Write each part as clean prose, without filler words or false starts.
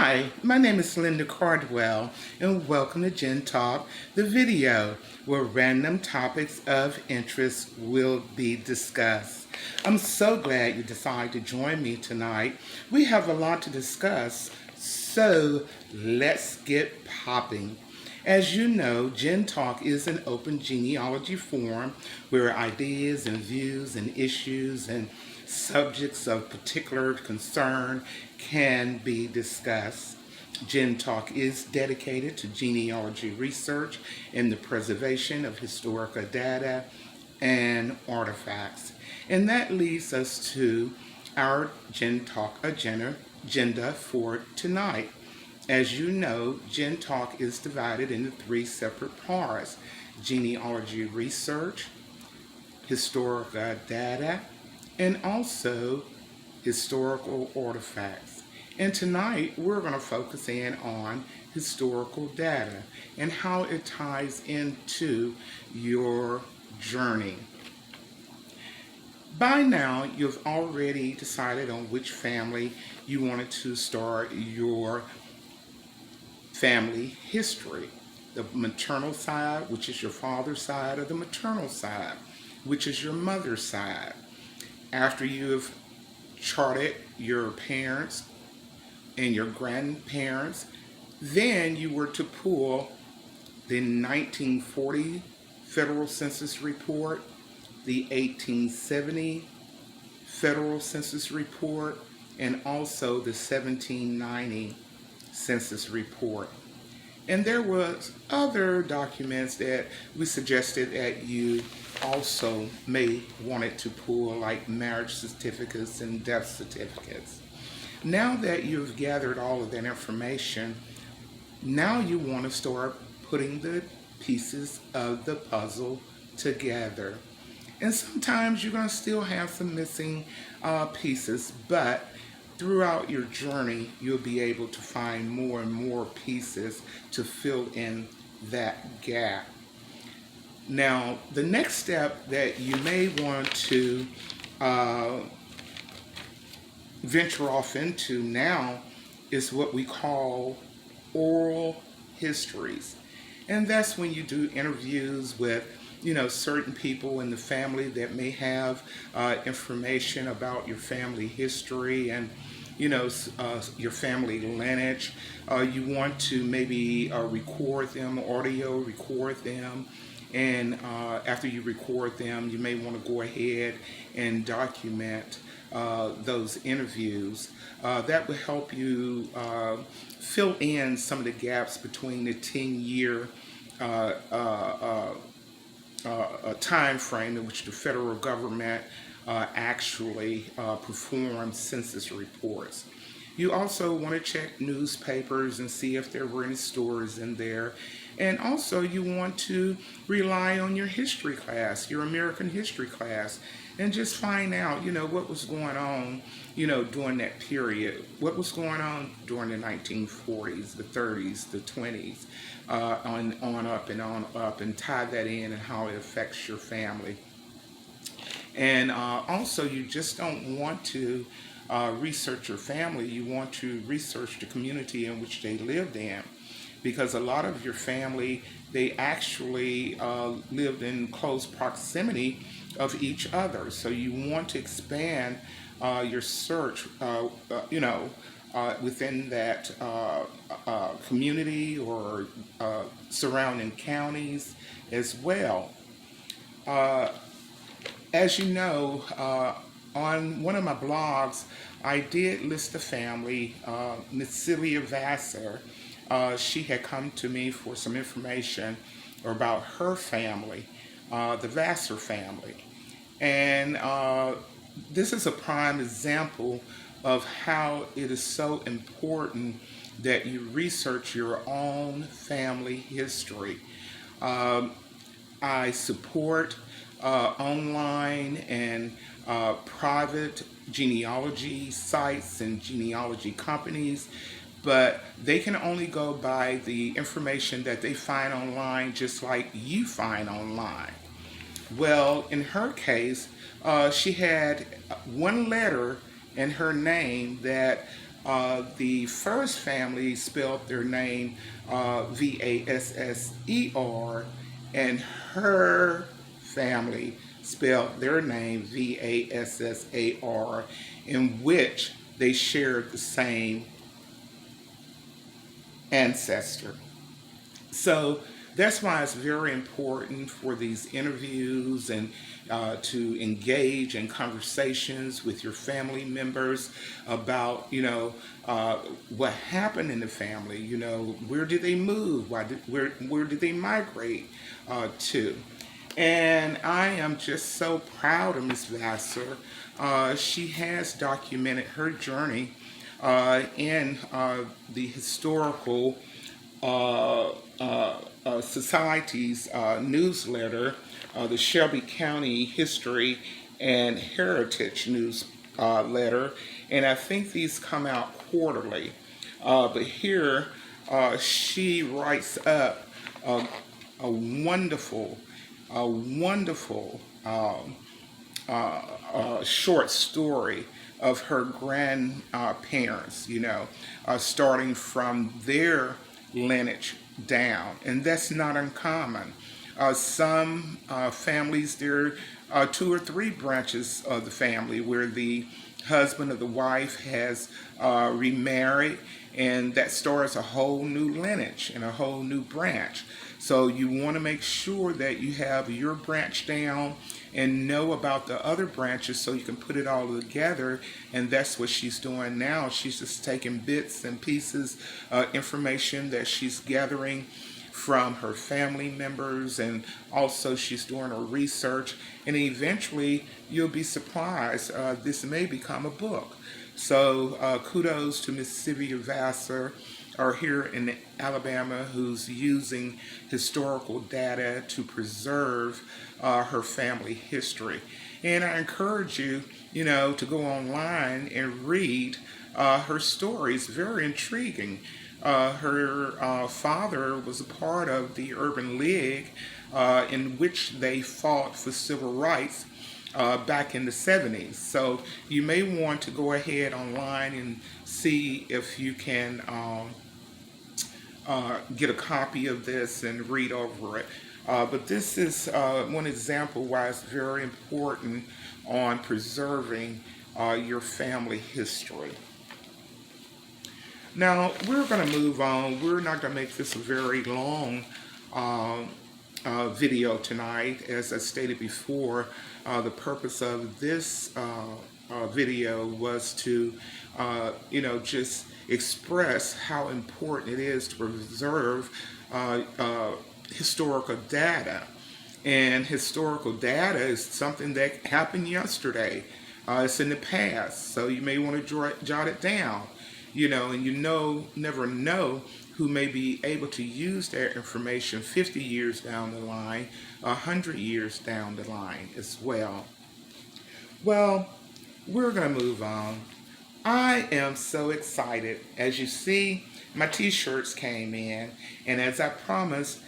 Hi, my name is Linda Cardwell, and welcome to GenTalk, the video where random topics of interest will be discussed. I'm so glad you decided to join me tonight. We have a lot to discuss, so let's get popping. As you know, GenTalk is an open genealogy forum where ideas and views and issues and subjects of particular concern can be discussed. GenTalk is dedicated to genealogy research and the preservation of historical data and artifacts. And that leads us to our GenTalk agenda for tonight. As you know, GenTalk is divided into three separate parts: genealogy research, historical data, and also historical artifacts. And tonight we're going to focus in on historical data and how it ties into your journey. By now, you've already decided on which family you wanted to start your family history. The maternal side, which is your father's side, or the maternal side, which is your mother's side. After you've charted your parents and your grandparents, then you were to pull the 1940 Federal Census Report, the 1870 Federal Census Report, and also the 1790 Census Report. And there was other documents that we suggested that you also may wanted to pull, like marriage certificates and death certificates. Now that you've gathered all of that information, now you want to start putting the pieces of the puzzle together. And sometimes you're going to still have some missing pieces, but throughout your journey, you'll be able to find more and more pieces to fill in that gap. Now, the next step that you may want to venture off into now is what we call oral histories. And that's when you do interviews with certain people in the family that may have information about your family history and your family lineage. You want to maybe record them, audio record them, and after you record them, you may want to go ahead and document those interviews. That will help you fill in some of the gaps between the 10-year time frame in which the federal government actually performs census reports. You also want to check newspapers and see if there were any stories in there. And also you want to rely on your history class, your American history class, and just find out, what was going on, during that period. What was going on during the 1940s, the 30s, the 20s, on up, and tie that in and how it affects your family. And also, you just don't want to research your family. You want to research the community in which they lived in, because a lot of your family, they actually lived in close proximity of each other. So you want to expand your search, within that community or surrounding counties as well. As you know, on one of my blogs, I did list a family, Miss Celia Vassar. She had come to me for some information about her family, the Vassar family. And this is a prime example of how it is so important that you research your own family history. I support online and private genealogy sites and genealogy companies, but they can only go by the information that they find online, just like you find online. Well, in her case, she had one letter in her name that The first family spelled their name Vasser, and her family spelled their name Vassar, in which they shared the same ancestor. So that's why it's very important for these interviews and to engage in conversations with your family members about, what happened in the family. Where did they move? Where did they migrate to? And I am just so proud of Miss Vassar. She has documented her journey in the historical Society's newsletter, the Shelby County History and Heritage newsletter, and I think these come out quarterly. But here she writes up a, a wonderful, a wonderful short story of her grandparents, starting from their lineage down. And that's not uncommon. Some families, there are two or three branches of the family where the husband or the wife has remarried, and that starts a whole new lineage and a whole new branch. So you want to make sure that you have your branch down and know about the other branches so you can put it all together. And that's what she's doing now. She's just taking bits and pieces, information that she's gathering from her family members, and also she's doing her research, and eventually you'll be surprised, this may become a book. So kudos to Miss Sylvia Vassar, or here in Alabama, who's using historical data to preserve her family history. And I encourage you, to go online and read her story. It's very intriguing. Her father was a part of the Urban League, in which they fought for civil rights back in the 70s. So you may want to go ahead online and see if you can get a copy of this and read over it. But this is one example why it's very important on preserving your family history. Now, we're going to move on. We're not going to make this a very long video tonight. As I stated before, the purpose of this video was to, just express how important it is to preserve historical data. And historical data is something that happened yesterday. It's in the past, so you may want to jot it down. And never know who may be able to use that information 50 years down the line, 100 years down the line as well. Well, we're going to move on. I am so excited. As you see, my t-shirts came in, and as I promised,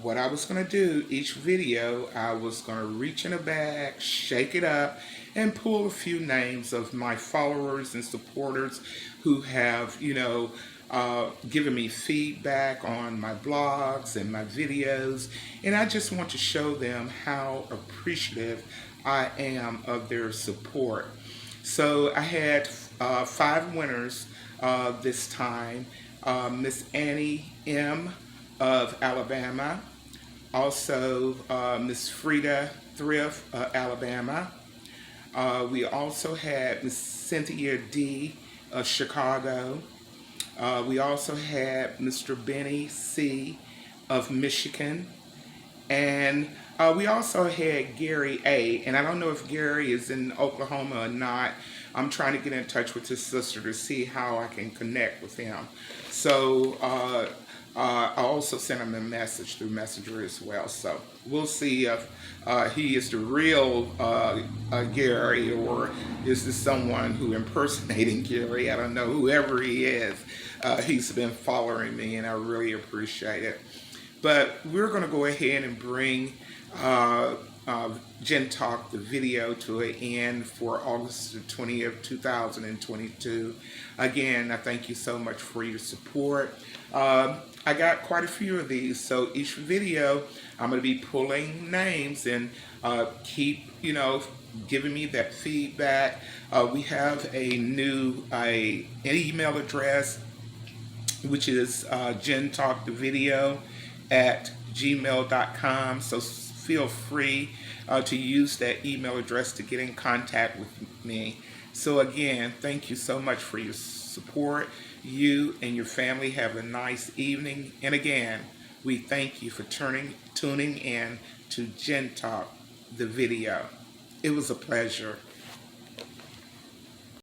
what I was going to do, each video, I was going to reach in a bag, shake it up, and pull a few names of my followers and supporters who have, given me feedback on my blogs and my videos. And I just want to show them how appreciative I am of their support. So I had 5 winners this time. Miss Annie M. of Alabama, also Miss Frida Thrift, Alabama. We also had Miss Cynthia D. of Chicago. We also had Mr. Benny C. of Michigan. And we also had Gary A. And I don't know if Gary is in Oklahoma or not. I'm trying to get in touch with his sister to see how I can connect with him. So I also sent him a message through Messenger as well. So we'll see if he is the real Gary, or is this someone who impersonating Gary? I don't know. Whoever he is, he's been following me, and I really appreciate it. But we're going to go ahead and bring GenTalk, the video, to an end for August the 20th, 2022. Again, I thank you so much for your support. I got quite a few of these, so each video I'm going to be pulling names and keep, giving me that feedback. We have a new an email address, which is gentalkthevideo at gmail.com. So feel free to use that email address to get in contact with me. So again, thank you so much for your support. You and your family have a nice evening. And again, we thank you for tuning in to GenTalk, the video. It was a pleasure.